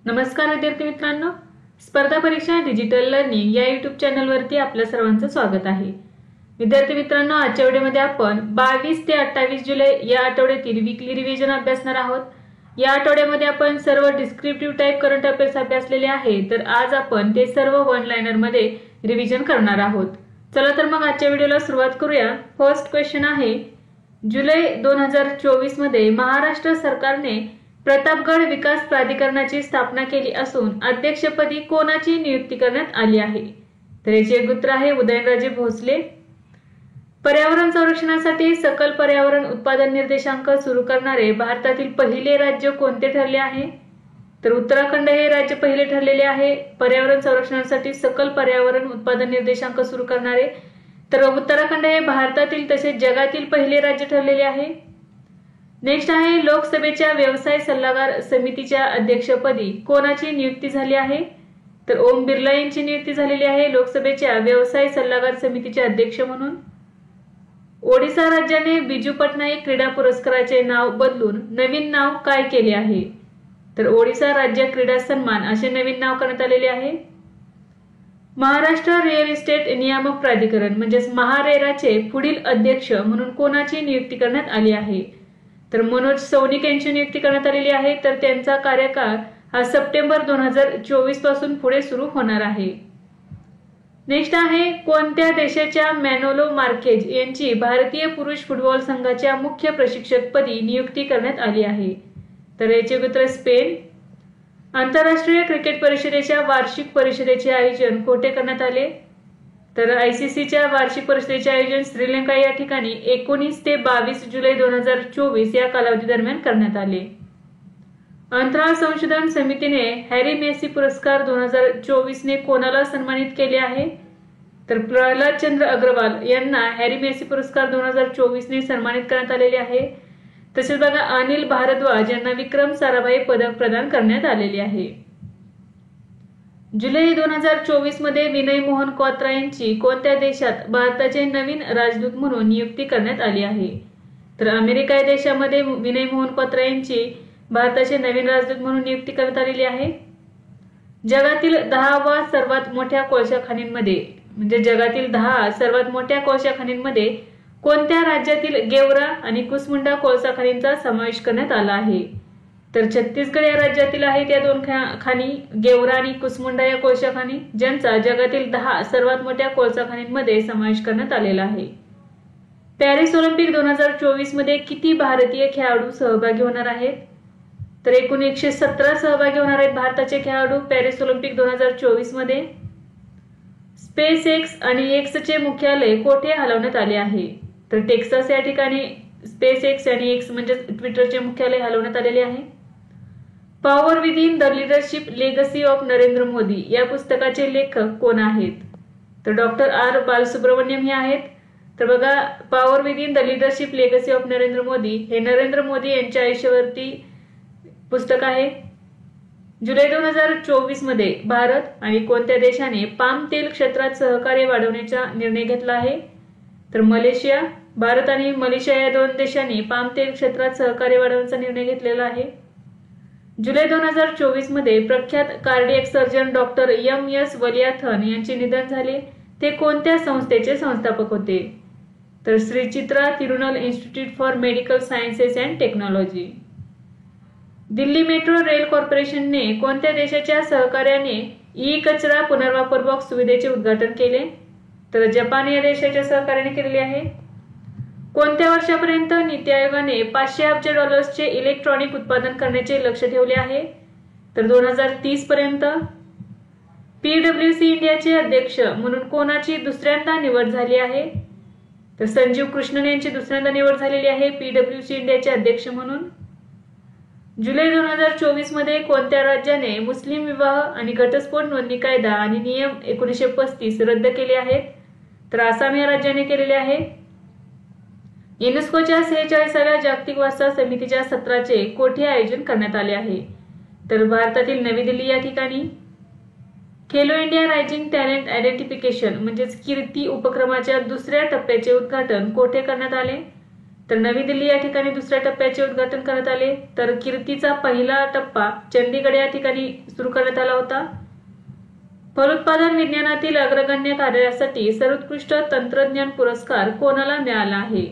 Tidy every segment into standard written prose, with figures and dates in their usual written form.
नमस्कार विद्यार्थी मित्रांनो, स्पर्धा परीक्षा डिजिटल लर्निंग या यूट्यूब चॅनलवरती आपल्या सर्वांचं स्वागत आहे। विद्यार्थी मित्रांनो, आजच्या व्हिडिओमध्ये आपण 22 ते 28 जुलै या आठवड्यातील वीकली रिव्हिजन अभ्यासणार आहोत। या आठवड्यामध्ये आपण सर्व डिस्क्रिप्टिव्ह टाइप करंट अफेअर्स अभ्यासलेले आहे, तर आज आपण ते सर्व वन लाइनर मध्ये रिव्हिजन करणार आहोत। चला तर मग आजच्या व्हिडिओला सुरुवात करूया। फर्स्ट क्वेश्चन आहे, जुलै 2024 मध्ये महाराष्ट्र सरकारने प्रतापगड विकास प्राधिकरणाची स्थापना केली असून अध्यक्षपदी कोणाची नियुक्ती करण्यात आली आहे? तर याचे उत्तर आहे उदयनराजे भोसले। पर्यावरण संरक्षणासाठी सकल पर्यावरण उत्पादन निर्देशांक सुरू करणारे भारतातील पहिले राज्य कोणते ठरले आहे? तर उत्तराखंड हे राज्य पहिले ठरलेले आहे पर्यावरण संरक्षणासाठी सकल पर्यावरण उत्पादन निर्देशांक सुरू करणारे। तर उत्तराखंड हे भारतातील तसेच जगातील पहिले राज्य ठरलेले आहे। नेक्स्ट आहे, लोकसभेच्या व्यवसाय सल्लागार समितीच्या अध्यक्षपदी कोणाची नियुक्ती झाली आहे? तर ओम बिर्ला यांची नियुक्ती झालेली आहे लोकसभेच्या व्यवसाय सल्लागार समितीचे अध्यक्ष म्हणून। ओडिशा राज्याने बिजू पटनाईक क्रीडा पुरस्काराचे नाव बदलून नवीन नाव काय केले आहे? तर ओडिशा राज्य क्रीडा सन्मान असे नवीन नाव करण्यात आलेले आहे। महाराष्ट्र रिअल इस्टेट नियामक प्राधिकरण म्हणजेच महारेराचे पुढील अध्यक्ष म्हणून कोणाची नियुक्ती करण्यात आली आहे? तर मनोज सौनिक यांची नियुक्ती करण्यात आलेली आहे। तर त्यांचा कार्यकाळ हा सप्टेंबर 2024 पासून पुढे सुरू होणार आहे। नेक्स्ट आहे, कोणत्या देशाच्या मॅनोलो मार्केज यांची भारतीय पुरुष फुटबॉल संघाच्या मुख्य प्रशिक्षकपदी नियुक्ती करण्यात आली आहे? तर याचे उत्तर स्पेन। आंतरराष्ट्रीय क्रिकेट परिषदेच्या वार्षिक परिषदेचे आयोजन कोठे करण्यात आले? तर आयसीसीच्या वार्षिक परिषदेचे आयोजन श्रीलंका या ठिकाणी 19 ते 22 जुलै 2024 या कालावधी दरम्यान करण्यात आले। अंतराळ संशोधन समितीने हॅरी मेसी पुरस्कार 2024 ने कोणाला सन्मानित केले आहे? तर प्रल्हाद चंद्र अग्रवाल यांना हॅरी मेसी पुरस्कार 2024 ने सन्मानित करण्यात आलेले आहे। तसेच बघा, अनिल भारद्वाज यांना विक्रम साराभाई पदक प्रदान करण्यात आलेले आहे। जुलै 2024 मध्ये विनय मोहन क्वात्रा यांची कोणत्या देशात भारताचे नवीन राजदूत म्हणून नियुक्ती करण्यात आली आहे? तर अमेरिका या देशामध्ये विनय मोहन क्वात्रा यांची भारताचे नवीन राजदूत म्हणून नियुक्ती करण्यात आलेली आहे। जगातील 10 सर्वात मोठ्या कोळसा खाणींमध्ये म्हणजे जगातील 10 सर्वात मोठ्या कोळसा खाणींमध्ये कोणत्या राज्यातील गेवरा आणि कुसमुंडा कोळसा खाणींचा समावेश करण्यात आला आहे? तर छत्तीसगड या राज्यातील आहेत या दोन खाणी, गेवरा आणि कुसमुंडा या कोळसा खाणी, ज्यांचा जगातील 10 सर्वात मोठ्या कोळसा खाणींमध्ये समावेश करण्यात आलेला आहे। पॅरिस ऑलिम्पिक 2024 मध्ये किती भारतीय खेळाडू सहभागी होणार आहेत? तर एकूण 117 सहभागी होणार आहेत भारताचे खेळाडू पॅरिस ऑलिम्पिक 2024 मध्ये। स्पेस एक्स आणि एक्सचे मुख्यालय कोठे हलवण्यात आले आहे? तर टेक्सास या ठिकाणी स्पेस एक्स आणि एक्स म्हणजे ट्विटरचे मुख्यालय हलवण्यात आलेले आहे। Power within the leadership legacy of Narendra Modi या पुस्तकाचे लेखक कोण आहेत? तर डॉक्टर आर बालसुब्रमण्यम हे आहेत। तर बघा, power within the leadership legacy of Narendra Modi हे नरेंद्र मोदी यांच्या आयुष्यावरती पुस्तक आहे। जुलै 2024 मध्ये भारत आणि कोणत्या देशाने पाम तेल क्षेत्रात सहकार्य वाढवण्याचा निर्णय घेतला आहे? तर मलेशिया। भारत आणि मलेशिया या दोन देशांनी पाम तेल क्षेत्रात सहकार्य वाढवण्याचा निर्णय घेतलेला आहे। जुलै 2024 मध्ये प्रख्यात cardiac surgeon doctor M S. Valiathan यांचे निधन झाले। ते कोणत्या संस्थेचे संस्थापक होते? तर Shri Chitra Tirunal institute for medical sciences and technology. Delhi metro rail कॉर्पोरेशनने कोणत्या देशाच्या सहकार्याने ई कचरा पुनर्वापर बॉक्स सुविधेचे उद्घाटन केले? तर जपान या देशाच्या सहकार्याने केलेले आहे। कोणत्या वर्षापर्यंत नीती आयोगाने 500 अब्ज डॉलर्सचे इलेक्ट्रॉनिक उत्पादन करण्याचे लक्ष ठेवले आहे? तर 2030 पर्यंत। पीडब्ल्यूसी इंडियाचे अध्यक्ष म्हणून कोणाची दुसऱ्यांदा निवड झाली आहे? तर संजीव कृष्णन यांची दुसऱ्यांदा निवड झालेली आहे पीडब्ल्यूसी इंडियाचे अध्यक्ष म्हणून। जुलै 2024 मध्ये कोणत्या राज्याने मुस्लिम विवाह आणि घटस्फोट नोंदणी कायदा आणि नियम 1935 रद्द केले आहेत? तर आसाम या राज्याने केलेले आहे। युनेस्कोच्या 46व्या जागतिक वारसा समितीच्या सत्राचे कोठे आयोजन करण्यात आले आहे? तर भारतातील नवी दिल्ली या ठिकाणी। Khelo India rising talent identification म्हणजेच कीर्ती उपक्रमाच्या दुसऱ्या टप्प्याचे उद्घाटन कोठे करण्यात आले? तर नवी दिल्ली या ठिकाणी दुसऱ्या टप्प्याचे उद्घाटन करण्यात आले. तर कीर्तीचा पहिला टप्पा चंदीगड या ठिकाणी सुरू करण्यात आला होता. फलोत्पादन विज्ञानातील अग्रगण्य कार्यासाठी सर्वोत्कृष्ट तंत्रज्ञान पुरस्कार कोणाला मिळाला आहे?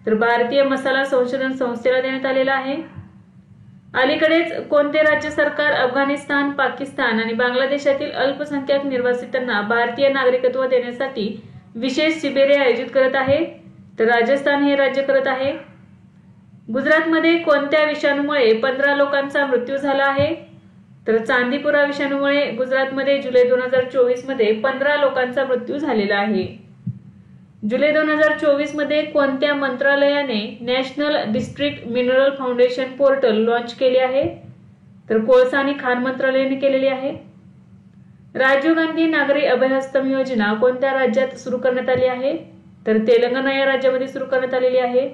तर भारतीय मसाला संशोधन संस्थेला देण्यात आलेला आहे. अलीकडेच कोणते राज्य सरकार अफगाणिस्तान, पाकिस्तान आणि बांगलादेशातील अल्पसंख्याक निर्वासितांना भारतीय नागरिकत्व देण्यासाठी विशेष शिबिरे आयोजित करत आहे? तर राजस्थान हे राज्य करत आहे. गुजरातमध्ये कोणत्या विषाणूमुळे 15 लोकांचा मृत्यू झाला आहे? तर चांदीपुरा विषाणूमुळे गुजरातमध्ये जुलै 2024 मध्ये 15 लोकांचा मृत्यू झालेला आहे. जुलै 2024 मध्ये कोणत्या मंत्रालयाने national district mineral foundation portal launch केले आहे? तर कोळसा आणि खाण मंत्रालयाने केलेली आहे. राजीव गांधी नागरी अभयहस्तम योजना कोणत्या राज्यात सुरू करण्यात आली आहे? तर तेलंगणा या राज्यामध्ये सुरू करण्यात आलेली आहे.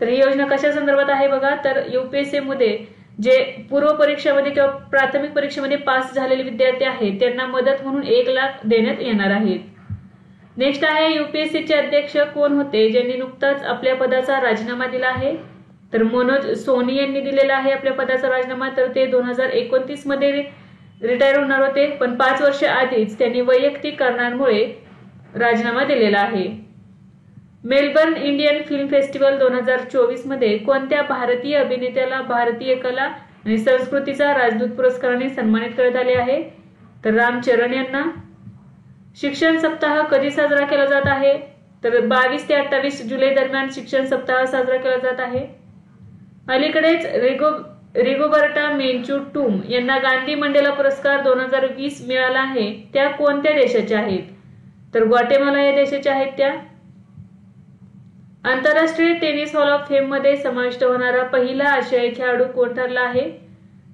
तर ही योजना कशा संदर्भात आहे बघा, तर UPSC मध्ये जे पूर्व परीक्षेमध्ये किंवा प्राथमिक परीक्षेमध्ये पास झालेले विद्यार्थी आहेत त्यांना मदत म्हणून 1 लाख देण्यात येणार आहेत. नेक्स्ट आहे UPSC चे अध्यक्ष कोण होते ज्यांनी नुकताच आपल्या पदाचा राजीनामा दिला आहे? तर मनोज सोनी यांनी दिलेला आहे आपल्या पदाचा राजीनामा. तर ते 2029 मध्ये रिटायर होणार होते, पण 5 वर्ष आधीच त्यांनी वैयक्तिक कारणांमुळे राजीनामा दिलेला आहे. मेलबर्न इंडियन फिल्म फेस्टिवल 2024 मध्ये कोणत्या भारतीय अभिनेत्याला भारतीय कला आणि संस्कृतीचा राजदूत पुरस्काराने सन्मानित करण्यात आले आहे? तर रामचरण यांना. शिक्षण सप्ताह कधी साजरा केला जात आहे? तर 22 ते 28 जुलै दरम्यान शिक्षण सप्ताह साजरा केला जात आहे. अलीकडेच रिगोबर्टा मेन्चू टूम यांना गांधी मंडेला पुरस्कार 2020 मिळाला आहे. त्या कोणत्या देशाच्या आहेत? तर ग्वाटेमाला या देशाच्या आहेत त्या. आंतरराष्ट्रीय टेनिस हॉल ऑफ फेम मध्ये समाविष्ट होणारा पहिला आशियाई खेळाडू कोण ठरला आहे?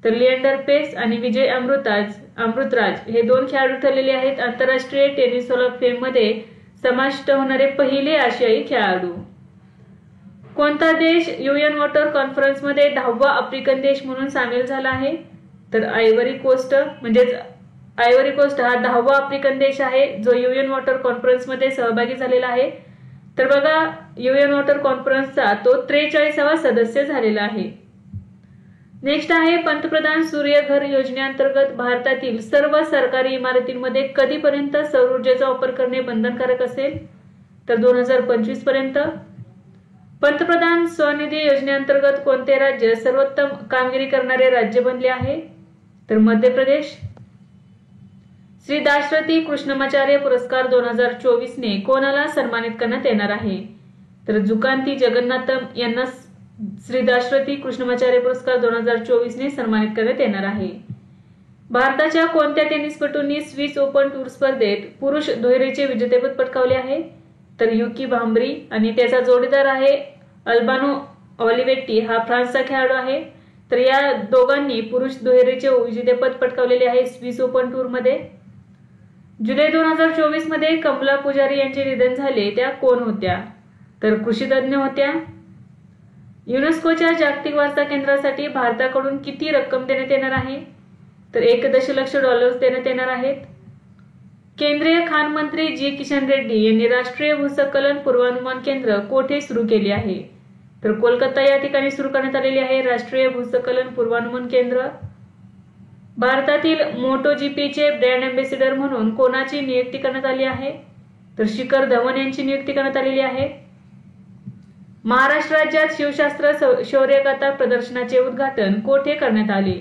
तर लिएंडर पेस आणि विजय अमृतराज हे 2 खेळाडू ठरलेले आहेत आंतरराष्ट्रीय टेनिस हॉल ऑफ फेम मध्ये समाविष्ट होणारे पहिले आशियाई खेळाडू. कोणता देश UN वॉटर कॉन्फरन्स मध्ये 10वा आफ्रिकन देश म्हणून सामील झाला आहे? तर आयव्हरी कोस्ट हा 10वा आफ्रिकन देश आहे जो UN वॉटर कॉन्फरन्स मध्ये सहभागी झालेला आहे. तर बघा UN वॉटर कॉन्फरन्सचा तो 43वा सदस्य झालेला आहे. नेक्स्ट आहे पंतप्रधान सूर्यघर योजनेअंतर्गत भारतातील सर्व सरकारी इमारतींमध्ये कधीपर्यंत सौर ऊर्जेचा वापर करणे बंधनकारक असेल? तर 2025 पर्यंत. पंतप्रधान स्वनिधी योजनेअंतर्गत कोणते राज्य सर्वोत्तम कामगिरी करणारे राज्य बनले आहे? तर मध्य प्रदेश. श्री दाशरथी कृष्णमाचार्य पुरस्कार 2024 ने कोणाला सन्मानित करण्यात येणार आहे? तर जुकांती जगन्नाथम यांना श्री दाशरथी कृष्णमाचार्य पुरस्कार 2024 ने सन्मानित करण्यात येणार आहे. भारताच्या कोणत्या टेनिसपटूंनी स्विस ओपन टूर स्पर्धेत पुरुष दुहेरीचे विजेतेपद पटकावले आहे? तर युकी भांबरी आणि त्याचा जोडीदार आहे अल्बानो ऑलिव्हेट्टी हा फ्रान्सचा खेळाडू आहे. तर या दोघांनी पुरुष दुहेरीचे विजेतेपद पटकावलेले आहे स्विस ओपन टूर मध्ये. जुलै 2024 मध्ये कमला पुजारी यांचे निधन झाले, त्या कोण होत्या? तर कृषीतज्ञ होत्या. युनेस्कोच्या जागतिक वारसा केंद्रासाठी भारताकडून किती रक्कम देण्यात येणार आहे? तर $1 दशलक्ष देण्यात येणार आहेत. केंद्रीय खाण मंत्री जी किशन रेड्डी यांनी राष्ट्रीय भूस्खलन पूर्वानुमान केंद्र कोठे सुरू केले आहे? तर कोलकाता या ठिकाणी सुरू करण्यात आलेले आहे राष्ट्रीय भूस्खलन पूर्वानुमान केंद्र. भारतातील मोटोजीपीचे ब्रँड अँबॅसेडर म्हणून कोणाची नियुक्ती करण्यात आली आहे? तर शिखर धवन यांची नियुक्ती करण्यात आलेली आहे. महाराष्ट्र राज्यात शिवशास्त्र शौर्यगाथा प्रदर्शनाचे उद्घाटन कोठे करण्यात आले?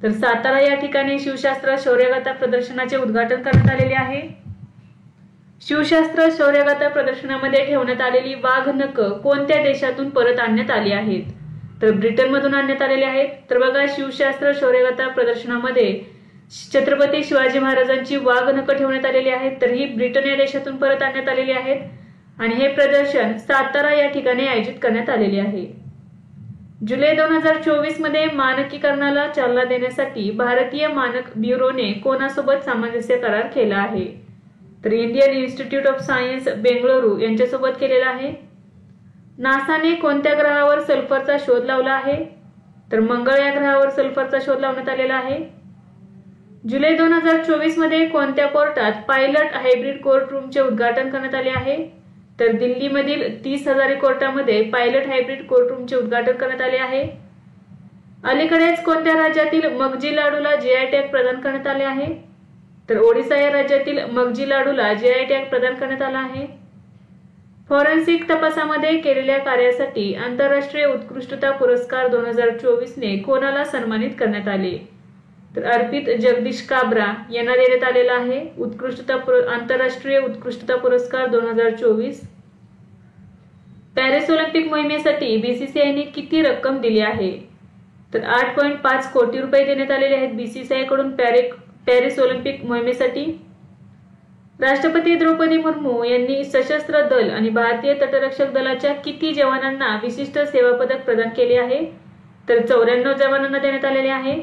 तर सातारा या ठिकाणी शिवशास्त्र शौर्यगाथा प्रदर्शनाचे उद्घाटन करण्यात आलेले आहे. शिवशास्त्र शौर्यगाथा प्रदर्शनामध्ये ठेवण्यात आलेली वाघ नख कोणत्या देशातून परत आणण्यात आली आहेत? तर ब्रिटनमधून आणण्यात आलेले आहेत. तर बघा शिवशास्त्र शौर्यगाथा प्रदर्शनामध्ये छत्रपती शिवाजी महाराजांची वाघ नख ठेवण्यात आलेली आहेत. तर ही ब्रिटन या देशातून परत आणण्यात आलेली आहेत आणि हे प्रदर्शन सातारा या ठिकाणी आयोजित करण्यात आलेले आहे. जुलै 2024 मध्ये मानकीकरणाला चालना देण्यासाठी भारतीय मानक ब्युरोने कोणासोबत सामंजस्य करार केला आहे? तर Indian institute of science Bengaluru यांच्यासोबत केलेला आहे. नासाने कोणत्या ग्रहावर सल्फरचा शोध लावला आहे? तर मंगळ या ग्रहावर सल्फरचा शोध लावण्यात आलेला आहे. जुलै 2024 मध्ये कोणत्या कोर्टात पायलट हायब्रिड कोर्ट रूमचे उद्घाटन करण्यात आले आहे? तर दिल्लीमधील 30 हजारी कोर्टामध्ये पायलट हायब्रिड कोर्टरूमचे उद्घाटन करण्यात आले आहे. अलीकडेच कोणत्या राज्यातील मगजी लाडूला जीआय टॅग प्रदान करण्यात आले आहे? तर ओडिशा या राज्यातील मगजी लाडूला जीआय टॅग प्रदान करण्यात आला आहे. फॉरेन्सिक तपासामध्ये केलेल्या कार्यासाठी आंतरराष्ट्रीय उत्कृष्टता पुरस्कार 2024 ने कोणाला सन्मानित करण्यात आले? तर अर्पित जगदीश काब्रा यांना देण्यात आलेला आहे आंतरराष्ट्रीय उत्कृष्टता पुरस्कार 2024. पॅरिस ऑलिम्पिक मोहिमेसाठी बीसीसीआयने किती रक्कम दिली आहे? तर 8.5 कोटी रुपये देण्यात आलेले आहेत बीसीसीआय कडून पॅरिस ऑलिम्पिक मोहिमेसाठी. राष्ट्रपती द्रौपदी मुर्मू यांनी सशस्त्र दल आणि भारतीय तटरक्षक दलाच्या किती जवानांना विशिष्ट सेवा पदक प्रदान केले आहे? तर 94 जवानांना देण्यात आलेले आहे.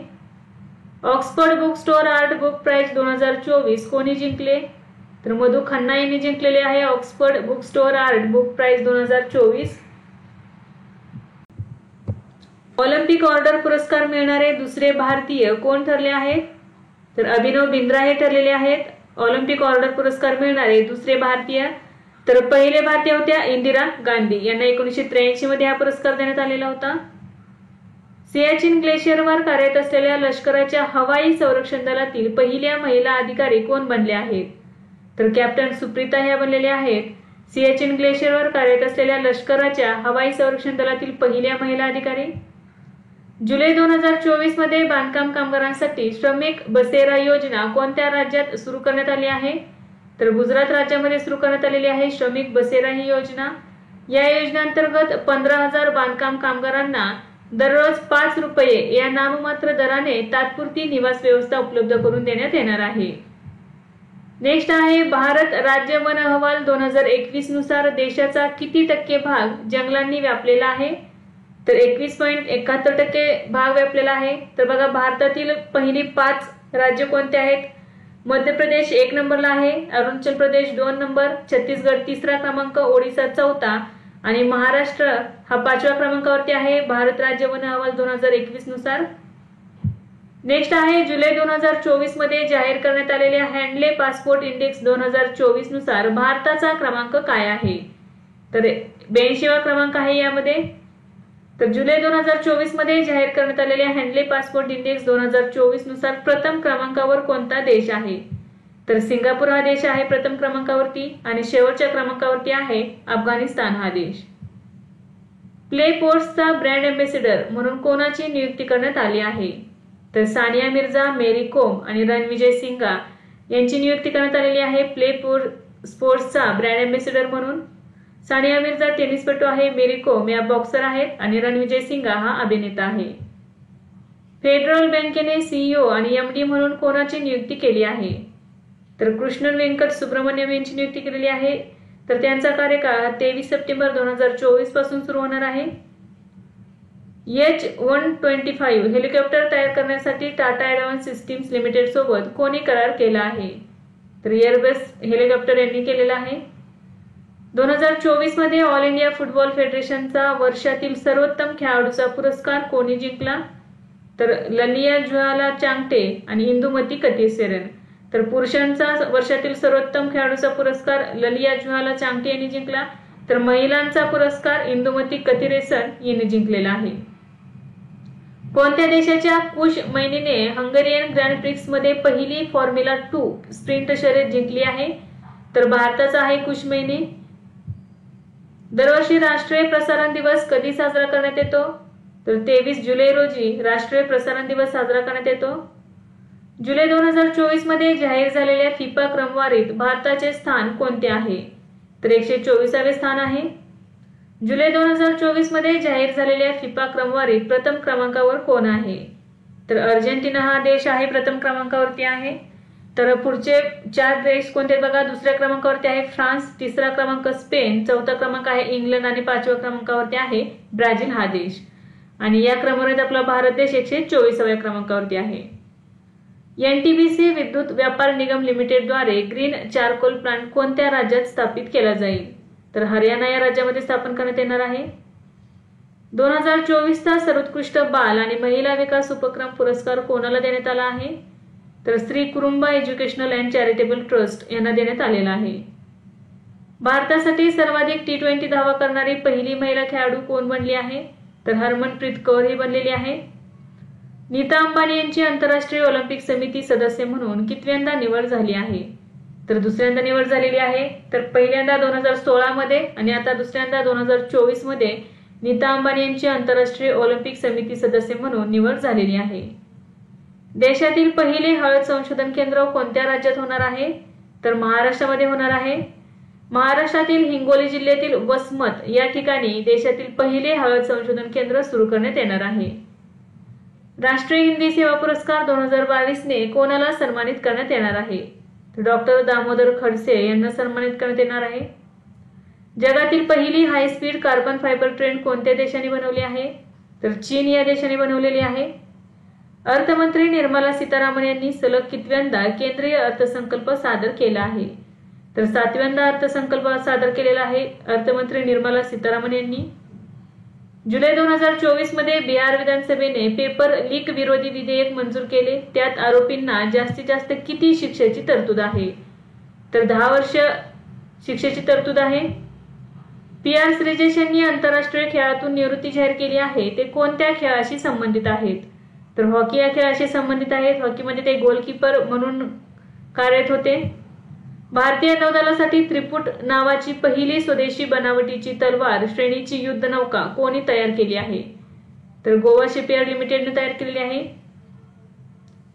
Oxford book store art book prize 2024 कोणी जिंकले? तर मधु खन्ना यांनी जिंकलेले आहे Oxford book store art book prize 2024. Olympic order पुरस्कार मिळणारे दुसरे भारतीय कोण ठरले आहेत? तर अभिनव बिंद्रा हे ठरलेले आहेत ऑलिम्पिक ऑर्डर पुरस्कार मिळणारे दुसरे भारतीय. तर पहिले भारतीय होत्या इंदिरा गांधी, यांना 1983 मध्ये हा पुरस्कार देण्यात आलेला होता. सियाचीन ग्लेशियरवर कार्यरत असलेल्या लष्कराच्या हवाई संरक्षण दलातील पहिल्या महिला अधिकारी कोण बनले आहेत? तर कॅप्टन सुप्रीता ह्या बनलेल्या आहेत सियाचीन ग्लेशियरवर कार्यरत असलेल्या लष्कराच्या हवाई संरक्षण दलातील पहिल्या महिला अधिकारी. जुलै 2024 मध्ये बांधकाम कामगारांसाठी श्रमिक बसेरा योजना कोणत्या राज्यात सुरू करण्यात आली आहे? तर गुजरात राज्यामध्ये सुरू करण्यात आलेली आहे श्रमिक बसेरा ही योजना. या योजनेअंतर्गत 15,000 बांधकाम कामगारांना दररोज 5 रुपये या नाममात्र दराने तात्पुरती निवास व्यवस्था उपलब्ध करून देण्यात येणार आहे. नेक्स्ट आहे भारत राज्य वन अहवाल 2021 नुसार देशाचा किती टक्के भाग जंगलांनी व्यापलेला आहे? तर 21.71% भाग व्यापलेला आहे. तर बघा भारतातील पहिली 5 राज्य कोणते आहेत? मध्य प्रदेश 1 नंबरला आहे, अरुणाचल प्रदेश 2 नंबर, छत्तीसगड 3रा क्रमांक, ओडिसा 4था आणि महाराष्ट्र हा 5व्या क्रमांकावरती आहे भारत राज्य वन अहवाल 2021 नुसार. नेक्स्ट आहे जुलै 2024 मध्ये जाहीर करण्यात आलेल्या हँडले पासपोर्ट इंडेक्स 2024 नुसार भारताचा क्रमांक काय आहे? तर 82वा क्रमांक आहे यामध्ये. तर जुलै 2024 मध्ये जाहीर करण्यात आलेल्या हँडले पासपोर्ट इंडेक्स 2024 नुसार प्रथम क्रमांकावर कोणता देश आहे? तर सिंगापूर हा देश आहे प्रथम क्रमांकावरती आणि शेवटच्या क्रमांकावरती आहे अफगाणिस्तान हा देश. प्ले स्पोर्ट्सचा ब्रँड अँबॅसेडर म्हणून कोणाची नियुक्ती करण्यात आली आहे? तर सानिया मिर्झा, मेरी कोम आणि रणविजय सिंगा यांची नियुक्ती करण्यात आलेली आहे प्ले स्पोर्ट्सचा ब्रँड अँबॅसेडर म्हणून. सानिया मिर्झा टेनिसपटू आहे, मेरी कोम या बॉक्सर आहेत आणि रणविजय सिंगा हा अभिनेता आहे. फेडरल बँकेने सीईओ आणि एमडी म्हणून कोणाची नियुक्ती केली आहे? तर कृष्णन वेंकट सुब्रमण्यम यांची नियुक्ती केलेली आहे. तर त्यांचा कार्यकाळ 23 सप्टेंबर 2024 पासून सुरू होणार आहे. H-125 हेलिकॉप्टर तयार करण्यासाठी टाटा ॲडव्हान्स सिस्टीम्स लिमिटेड सोबत कोणी करार केला आहे? तर एअरबस हेलिकॉप्टर यांनी केलेला आहे. 2024 मध्ये ऑल इंडिया फुटबॉल फेडरेशनचा वर्षातील सर्वोत्तम खेळाडूचा पुरस्कार कोणी जिंकला? तर ललिया ज्वाला चांगटे आणि इंदुमती कथीसेरन. तर पुरुषांचा वर्षातील सर्वोत्तम खेळाडूचा पुरस्कार ललिया ज्वाला चांगटे यांनी जिंकला. तर महिलांचा पुरस्कार इंदुमती कथीरेसन यांनी जिंकलेला आहे. कोणत्या देशाच्या कुश मैनीने हंगेरियन ग्रँड प्रिक्स मध्ये पहिली फॉर्म्युला 2 स्प्रिंट शर्यत जिंकली आहे? तर भारताचा आहे कुश मैनी. दरवर्षी राष्ट्रीय प्रसारण दिवस कधी साजरा करण्यात येतो? तर 23 जुलै रोजी राष्ट्रीय प्रसारण दिवस साजरा करण्यात येतो. जुलै 2024 मध्ये जाहीर झालेल्या फिफा क्रमवारीत भारताचे स्थान कोणते आहे? तर 124वे स्थान आहे. जुलै 2024 मध्ये जाहीर झालेल्या फिफा क्रमवारीत प्रथम क्रमांकावर कोण आहे? तर अर्जेंटिना हा देश आहे प्रथम क्रमांकावरती आहे. तर पुढचे 4 देश कोणते बघा. दुसऱ्या क्रमांकावरती आहे फ्रान्स, 3रा क्रमांक स्पेन, 4था क्रमांक आहे इंग्लंड आणि 5व्या क्रमांकावरती आहे ब्राझील हा देश. आणि या क्रमवारीत आपला भारत देश 124व्या क्रमांकावरती आहे. एनटीपीसी विद्युत व्यापार निगम लिमिटेडद्वारे ग्रीन चारकोल प्लांट कोणत्या राज्यात स्थापित केला जाईल? तर हरियाणा या राज्यामध्ये स्थापन करण्यात येणार आहे. 2024चा सर्वोत्कृष्ट बाल आणि महिला विकास उपक्रम पुरस्कार कोणाला देण्यात आला आहे? तर Shri Kurumba educational and charitable trust यांना देण्यात आलेला आहे. भारतासाठी सर्वाधिक T20 धावा करणारी पहिली महिला खेळाडू कोण बनली आहे? तर हरमनप्रीत कौर ही बनलेली आहे. नीता अंबानी यांची आंतरराष्ट्रीय ऑलिम्पिक समिती सदस्य म्हणून कितव्यांदा निवड झाली आहे? तर दुसऱ्यांदा निवड झालेली आहे. तर पहिल्यांदा 2016 मध्ये आणि आता दुसऱ्यांदा 2024 मध्ये नीता अंबानी यांची आंतरराष्ट्रीय ऑलिम्पिक समिती सदस्य म्हणून निवड झालेली आहे. देशातील पहिले हळद संशोधन केंद्र कोणत्या राज्यात होणार आहे? तर महाराष्ट्रामध्ये होणार आहे. महाराष्ट्रातील हिंगोली जिल्ह्यातील वसमत या ठिकाणी देशातील पहिले हळद संशोधन केंद्र सुरू करण्यात येणार आहे. राष्ट्रीय हिंदी सेवा पुरस्कार 2022 ने कोणाला सन्मानित करण्यात येणार आहे? तर डॉक्टर दामोदर खडसे यांना सन्मानित करण्यात येणार आहे. जगातील पहिली high speed carbon fibre train कोणत्या देशाने बनवली आहे? तर चीन या देशाने बनवलेली आहे. अर्थमंत्री निर्मला सीतारामन यांनी सलग कितव्यांदा केंद्रीय अर्थसंकल्प सादर केला आहे? तर 7व्यांदा अर्थसंकल्प सादर केलेला आहे अर्थमंत्री निर्मला सीतारामन यांनी. जुलै 2024 मध्ये बिहार विधानसभेने पेपर लीक विरोधी विधेयक मंजूर केले. त्यात आरोपींना जास्तीत जास्त किती शिक्षेची तरतूद आहे? तर 10 वर्ष शिक्षेची तरतूद आहे. PR श्रीजेश यांनी आंतरराष्ट्रीय खेळातून निवृत्ती जाहीर केली आहे. ते कोणत्या खेळाशी संबंधित आहेत? तर हॉकी या खेळाशी संबंधित आहेत. हॉकीमध्ये ते गोलकीपर म्हणून कार्यरत होते. भारतीय नौदलासाठी त्रिपुट नावाची पहिली स्वदेशी बनावटीची तलवार श्रेणीची युद्ध नौका कोणी तयार केली आहे? तर गोवा शिपयार्ड लिमिटेडने तयार केलेली आहे.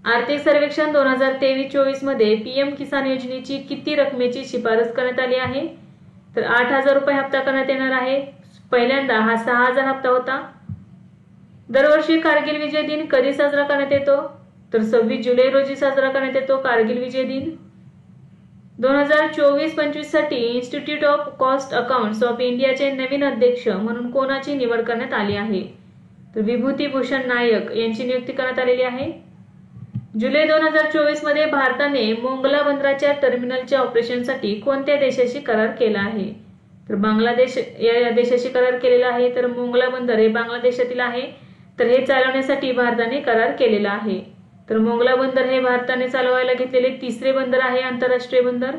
आर्थिक सर्वेक्षण 2023-24 मध्ये PM किसान योजनेची किती रकमेची शिफारस करण्यात आली आहे? तर 8,000 रुपये हप्ता करण्यात येणार आहे. पहिल्यांदा हा 6,000 हप्ता होता. दरवर्षी कारगिल विजय दिन कधी साजरा करण्यात येतो? तर 26 जुलै रोजी साजरा करण्यात येतो कारगिल विजय दिन. 2024-25 साठी institute of cost accounts of इंडियाचे नवीन अध्यक्ष म्हणून कोणाची निवड करण्यात आली आहे? तर विभूतीभूषण नायक यांची नियुक्ती करण्यात आलेली आहे. जुलै 2024 मध्ये भारताने मोंगला बंदराच्या टर्मिनलच्या ऑपरेशनसाठी कोणत्या देशाशी करार केला आहे? तर बांगलादेश या देशाशी करार केलेला आहे. तर मोंगला बंदर हे बांगलादेशातील आहे. तर हे चालवण्यासाठी भारताने करार केलेला आहे. तर मोंगला बंदर हे भारताने चालवायला घेतलेले तिसरे बंदर आहे आंतरराष्ट्रीय बंदर.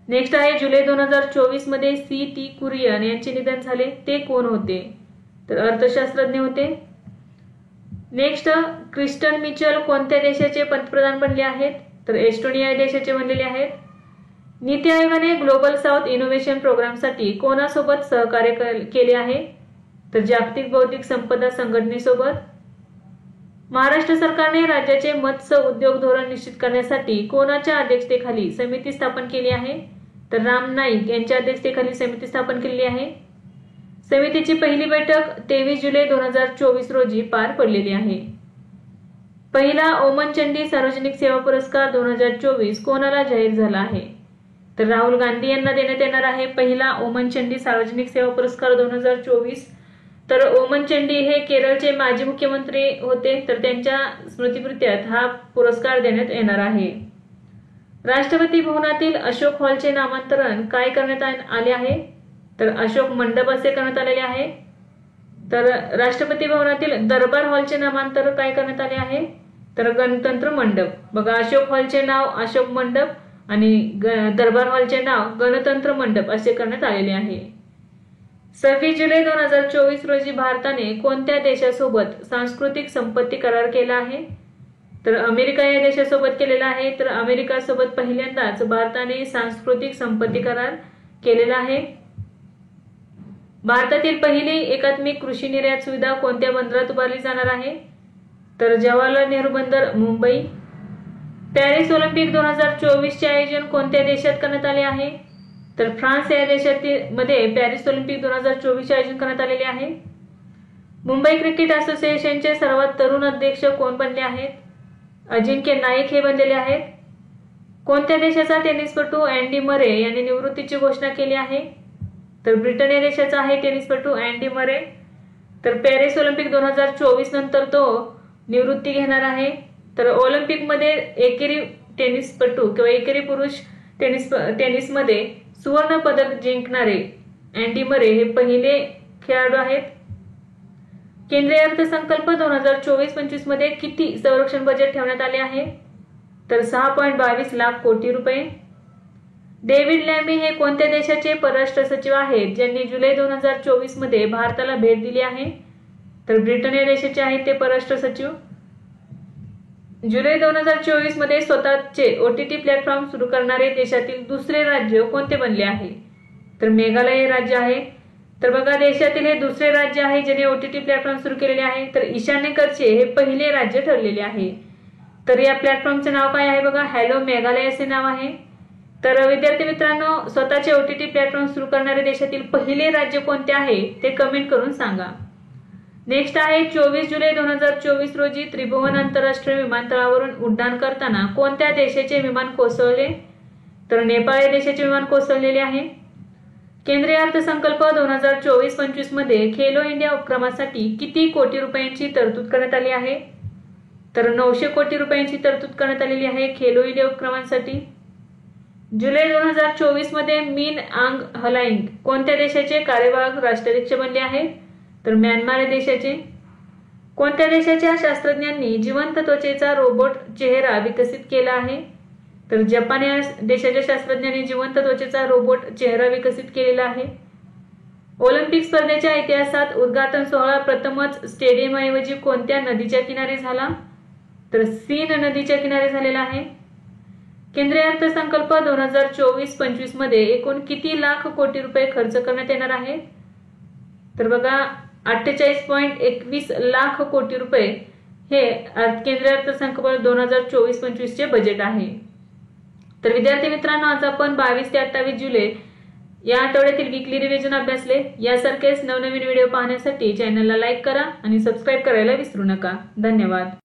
नेक्स्ट आहे जुलै 2024 मध्ये C.T. कुरियन यांचे निधन झाले. ते कोण होते? तर अर्थशास्त्रज्ञ होते. नेक्स्ट क्रिस्टन मिचेल कोणत्या देशाचे पंतप्रधान बनले आहेत? तर एस्टोनिया या देशाचे बनलेले आहेत. नीती आयोगाने ग्लोबल साऊथ इनोव्हेशन प्रोग्रामसाठी कोणासोबत सहकार्य केले आहे? तर जागतिक बौद्धिक संपदा संघटनेसोबत. महाराष्ट्र सरकारने राज्याचे मत्स्य उद्योग धोरण निश्चित करण्यासाठी कोणाच्या अध्यक्षतेखाली समिती स्थापन केली आहे? तर राम नाईक यांच्या अध्यक्षतेखाली समिती स्थापन केलेली आहे. समितीची पहिली बैठक 23 जुलै 2024 रोजी पार पडलेली आहे. पहिला ओमन चंडी सार्वजनिक सेवा पुरस्कार 2024 कोणाला जाहीर झाला आहे? तर राहुल गांधी यांना देण्यात येणार आहे पहिला ओमन चंडी सार्वजनिक सेवा पुरस्कार 2024. तर ओमन चंडी हे केरळचे माजी मुख्यमंत्री होते. तर त्यांच्या स्मृतिप्रित्यर्थ हा पुरस्कार देण्यात येणार आहे. राष्ट्रपती भवनातील अशोक हॉलचे नामांतरण काय करण्यात आले आहे? तर अशोक मंडप असे करण्यात आलेले आहे. तर राष्ट्रपती भवनातील दरबार हॉलचे नामांतर काय करण्यात आले आहे? तर गणतंत्र मंडप. बघा, अशोक हॉलचे नाव अशोक मंडप आणि दरबार हॉलचे नाव गणतंत्र मंडप असे करण्यात आलेले आहे. 26 जुलै 2024 रोजी भारताने कोणत्या देशासोबत सांस्कृतिक संपत्ती करार केला आहे? तर अमेरिका या देशासोबत केलेला आहे. तर अमेरिका सोबत पहिल्यांदाच भारताने सांस्कृतिक संपत्ती करार केलेला आहे. भारतातील पहिली एकात्मिक कृषी निर्यात सुविधा कोणत्या बंदरात उभारली जाणार आहे? तर जवाहरलाल नेहरू बंदर, मुंबई. पॅरिस ऑलिम्पिक 2024 चे आयोजन कोणत्या देशात करण्यात आले आहे? तर फ्रान्स या देशामध्ये पॅरिस ऑलिम्पिक 2024 चे आयोजन करण्यात आलेले आहे. मुंबई क्रिकेट असोसिएशनचे सर्वात तरुण अध्यक्ष कोण बनले आहेत? अजिंक्य नाईक हे बनलेले आहेत. कोणत्या देशाचा टेनिसपटू अँडी मरे यांनी निवृत्तीची घोषणा केली आहे? तर ब्रिटन या देशाचा आहे टेनिसपटू अँडी मरे. तर पॅरिस ऑलिम्पिक 2024 नंतर तो निवृत्ती घेणार आहे. तर ऑलिम्पिकमध्ये एकेरी टेनिसपटू किंवा एकेरी पुरुष टेनिसमध्ये सुवर्ण पदक जिंकणारे अँडी मरे हे पहिले खेळाडू आहेत. केंद्रीय अर्थसंकल्प 2024-25 मध्ये किती संरक्षण बजेट ठेवण्यात आले आहे? तर 6.22 लाख कोटी रुपये. डेव्हिड लॅमी हे कोणत्या देशाचे परराष्ट्र सचिव आहेत ज्यांनी जुलै 2024 मध्ये भारताला भेट दिली आहे? तर ब्रिटन या देशाचे आहेत ते परराष्ट्र सचिव. जुलै 2024 मध्ये स्वतःचे OTT प्लॅटफॉर्म सुरू करणारे देशातील दुसरे राज्य कोणते बनले आहे? तर मेघालय हे राज्य आहे. तर बघा, देशातील हे दुसरे राज्य आहे ज्याने OTT प्लॅटफॉर्म सुरू केलेले आहे. तर ईशान्येकडचे हे पहिले राज्य ठरलेले आहे. तर या प्लॅटफॉर्मचे नाव काय आहे? बघा, हॅलो मेघालय असे नाव आहे. तर विद्यार्थी मित्रांनो, स्वतःचे OTT प्लॅटफॉर्म सुरू करणारे देशातील पहिले राज्य कोणते आहे ते कमेंट करून सांगा. नेक्स्ट आहे 24 जुलै 2024 रोजी त्रिभुवन आंतरराष्ट्रीय विमानतळावरून उड्डाण करताना कोणत्या देशाचे विमान कोसळले? तर नेपाळ या देशाचे विमान कोसळलेले आहे. केंद्रीय अर्थसंकल्प 2024-25 मध्ये खेलो इंडिया उपक्रमासाठी किती कोटी रुपयांची तरतूद करण्यात आली आहे? तर 900 कोटी रुपयांची तरतूद करण्यात आलेली आहे खेलो इंडिया उपक्रमांसाठी. जुलै 2024 मध्ये मिन आंग हलाइंग कोणत्या देशाचे कार्यवाहक राष्ट्राध्यक्ष बनले आहेत? तर म्यानमार या देशाचे. कोणत्या देशाच्या शास्त्रज्ञांनी जिवंत त्वचेचा रोबोट चेहरा विकसित केला आहे? तर जपान या देशाच्या शास्त्रज्ञांनी जिवंत त्वचेचा रोबोट चेहरा विकसित केलेला आहे. ऑलिम्पिक स्पर्धेच्या इतिहासात उद्घाटन सोहळा प्रथमच स्टेडियमऐवजी कोणत्या नदीच्या किनारी झाला? तर सीन नदीच्या किनारी झालेला आहे. केंद्रीय अर्थसंकल्प 2024-25 मध्ये एकूण किती लाख कोटी रुपये खर्च करण्यात येणार आहे? तर बघा, 48.21 लाख कोटी रुपये हे केंद्रीय अर्थसंकल्प 2024-25 चे बजेट आहे. तर विद्यार्थी मित्रांनो, आज आपण 22 ते 28 जुलै या आठवड्यातील वीकली रिव्हिजन अभ्यासले. यासारखेच नवनवीन व्हिडिओ पाहण्यासाठी चॅनलला लाईक करा आणि सबस्क्राईब करायला विसरू नका. धन्यवाद.